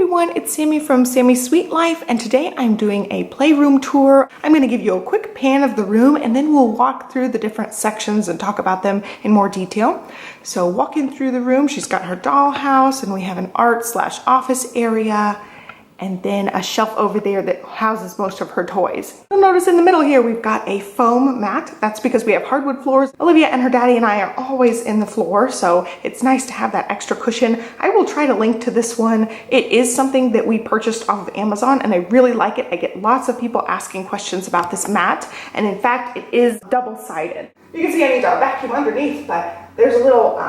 everyone, it's Sammy from Sammy's Sweet Life, and today I'm doing a playroom tour. I'm going to give you a quick pan of the room and then we'll walk through the different sections and talk about them in more detail. So walking through the room, she's got her dollhouse and we have an art/office area and then a shelf over there that houses most of her toys. You'll notice in the middle here we've got a foam mat. That's because we have hardwood floors. Olivia and her daddy and I are always in the floor, so it's nice to have that extra cushion. I will try to link to this one. It is something that we purchased off of Amazon and I really like it. I get lots of people asking questions about this mat, and in fact it is double-sided. You can see I need to vacuum underneath, but there's a little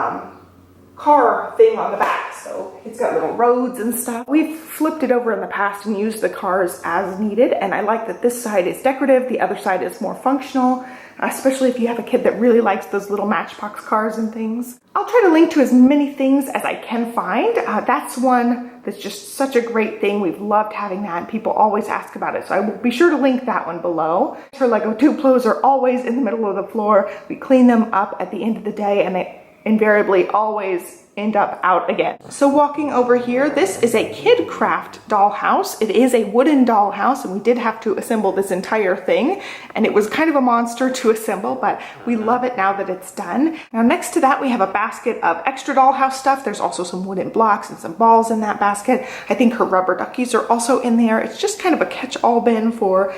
car thing on the back, so it's got little roads and stuff. We've flipped it over in the past and used the cars as needed, and I like that this side is decorative, the other side is more functional, especially if you have a kid that really likes those little Matchbox cars and things. I'll try to link to as many things as I can find. That's one that's just such a great thing. We've loved having that and people always ask about it, so I will be sure to link that one below. Her Lego Duplos are always in the middle of the floor. We clean them up at the end of the day and they invariably always end up out again. So walking over here, this is a kid craft dollhouse. It is a wooden dollhouse and we did have to assemble this entire thing and it was kind of a monster to assemble, but we love it now that it's done. Now next to that we have a basket of extra dollhouse stuff. There's also some wooden blocks and some balls in that basket. I think her rubber duckies are also in there. It's just kind of a catch-all bin for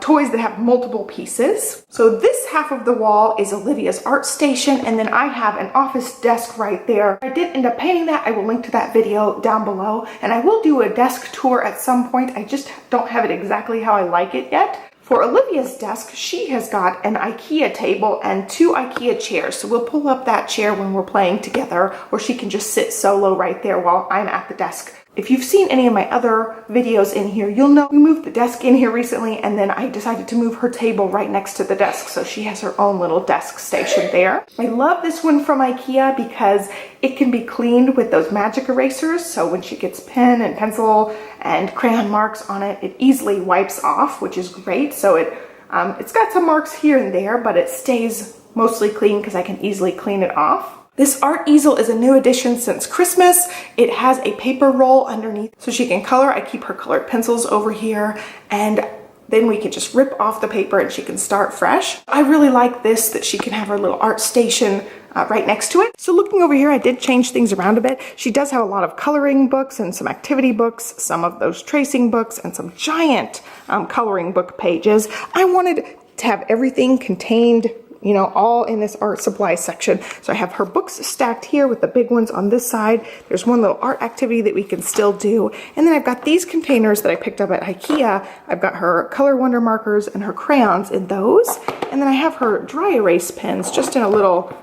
toys that have multiple pieces. So this half of the wall is Olivia's art station, and then I have an office desk right there. I did end up painting that. I will link to that video down below, and I will do a desk tour at some point. I just don't have it exactly how I like it yet. For Olivia's desk, she has got an IKEA table and 2 IKEA chairs. So we'll pull up that chair when we're playing together, or she can just sit solo right there while I'm at the desk. If you've seen any of my other videos in here, you'll know we moved the desk in here recently and then I decided to move her table right next to the desk, so she has her own little desk station there. I love this one from IKEA because it can be cleaned with those magic erasers, so when she gets pen and pencil and crayon marks on it, it easily wipes off, which is great. So it's got some marks here and there, but it stays mostly clean because I can easily clean it off. This art easel is a new addition since Christmas. It has a paper roll underneath so she can color. I keep her colored pencils over here and then we can just rip off the paper and she can start fresh. I really like this, that she can have her little art station right next to it. So looking over here, I did change things around a bit. She does have a lot of coloring books and some activity books, some of those tracing books, and some giant coloring book pages. I wanted to have everything contained, you know, all in this art supply section. So I have her books stacked here with the big ones on this side. There's one little art activity that we can still do. And then I've got these containers that I picked up at IKEA. I've got her Color Wonder markers and her crayons in those. And then I have her dry erase pens just in a little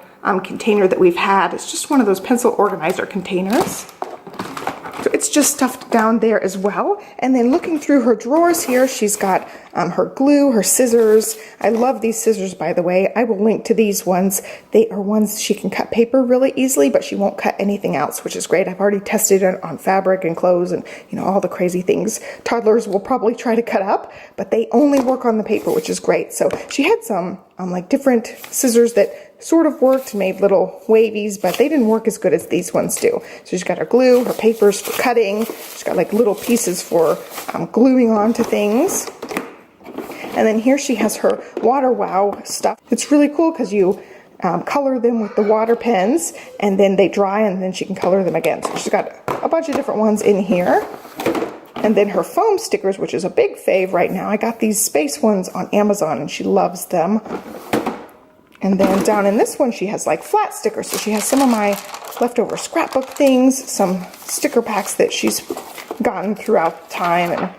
container that we've had. It's just one of those pencil organizer containers. So it's just stuffed down there as well. And then looking through her drawers here, she's got her glue, her scissors. I love these scissors, by the way. I will link to these ones. They are ones she can cut paper really easily, but she won't cut anything else, which is great. I've already tested it on fabric and clothes and, you know, all the crazy things toddlers will probably try to cut up, but they only work on the paper, which is great. So she had some like different scissors that sort of worked, made little wavies, but they didn't work as good as these ones do. So she's got her glue, her papers for cutting. She's got like little pieces for gluing onto things. And then here she has her Water Wow stuff. It's really cool because you color them with the water pens and then they dry and then she can color them again. So she's got a bunch of different ones in here. And then her foam stickers, which is a big fave right now. I got these space ones on Amazon and she loves them. And then down in this one, she has like flat stickers. So she has some of my leftover scrapbook things, some sticker packs that she's gotten throughout time, and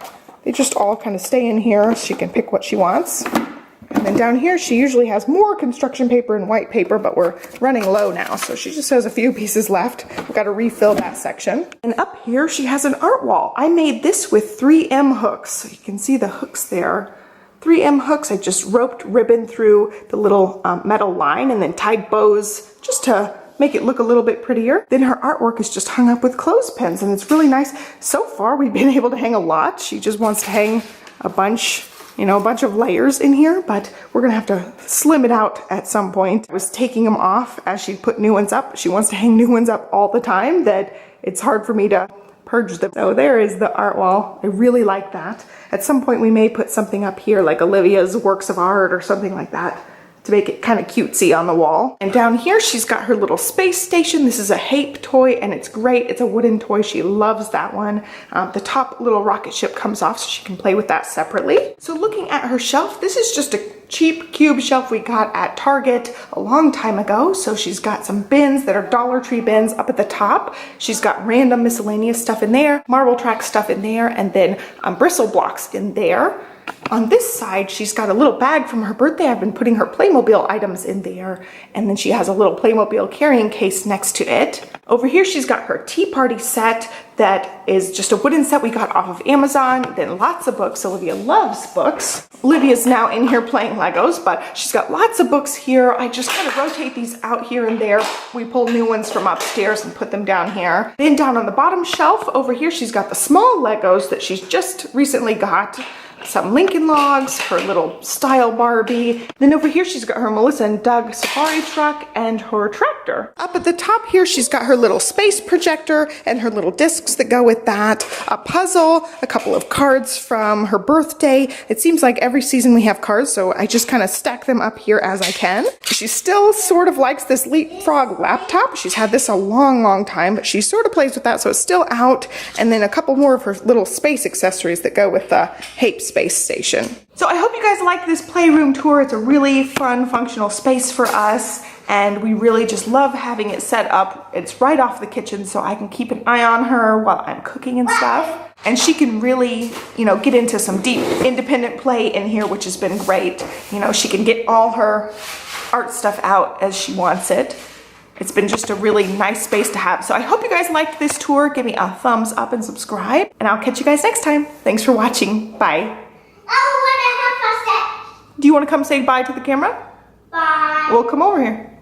they just all kind of stay in here. She can pick what she wants. And then down here, she usually has more construction paper and white paper, but we're running low now. So she just has a few pieces left. We've got to refill that section. And up here, she has an art wall. I made this with 3M hooks. So you can see the hooks there. 3M hooks. I just roped ribbon through the little metal line and then tied bows just to make it look a little bit prettier. Then her artwork is just hung up with clothespins and it's really nice. So far we've been able to hang a lot. She just wants to hang a bunch, you know, a bunch of layers in here, but we're gonna have to slim it out at some point. I was taking them off as she put new ones up. She wants to hang new ones up all the time, that it's hard for me to purge them. So there is the art wall. I really like that. At some point we may put something up here like Olivia's works of art or something like that to make it kind of cutesy on the wall. And down here she's got her little space station. This is a Hape toy and it's great. It's a wooden toy. She loves that one. The top little rocket ship comes off so she can play with that separately. So looking at her shelf, this is just a cheap cube shelf we got at Target a long time ago. So she's got some bins that are Dollar Tree bins up at the top. She's got random miscellaneous stuff in there, Marble Track stuff in there, and then bristle blocks in there. On this side, she's got a little bag from her birthday. I've been putting her Playmobil items in there. And then she has a little Playmobil carrying case next to it. Over here, she's got her tea party set that is just a wooden set we got off of Amazon. Then lots of books. Olivia loves books. Olivia's now in here playing Legos, but she's got lots of books here. I just kind of rotate these out here and there. We pull new ones from upstairs and put them down here. Then down on the bottom shelf over here, she's got the small Legos that she's just recently got. Some Lincoln Logs, her little style Barbie. Then over here she's got her Melissa and Doug safari truck and her tractor. Up at the top here she's got her little space projector and her little discs that go with that, a puzzle, a couple of cards from her birthday. It seems like every season we have cards, so I just kind of stack them up here as I can. She still sort of likes this Leapfrog laptop. She's had this a long time, but she sort of plays with that, so it's still out. And then a couple more of her little space accessories that go with the Hape space station. So I hope you guys like this playroom tour. It's a really fun, functional space for us, and we really just love having it set up. It's right off the kitchen, so I can keep an eye on her while I'm cooking and stuff. And she can really, you know, get into some deep independent play in here, which has been great. You know, she can get all her art stuff out as she wants it. It's been just a really nice space to have. So I hope you guys liked this tour. Give me a thumbs up and subscribe, and I'll catch you guys next time. Thanks for watching. Bye. Do you want to come say bye to the camera? Bye. Well, come over here.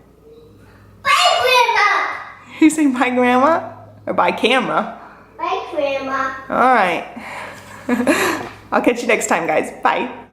Bye, Grandma. You say bye, Grandma? Or bye, camera? Bye, Grandma. All right. I'll catch you next time, guys. Bye.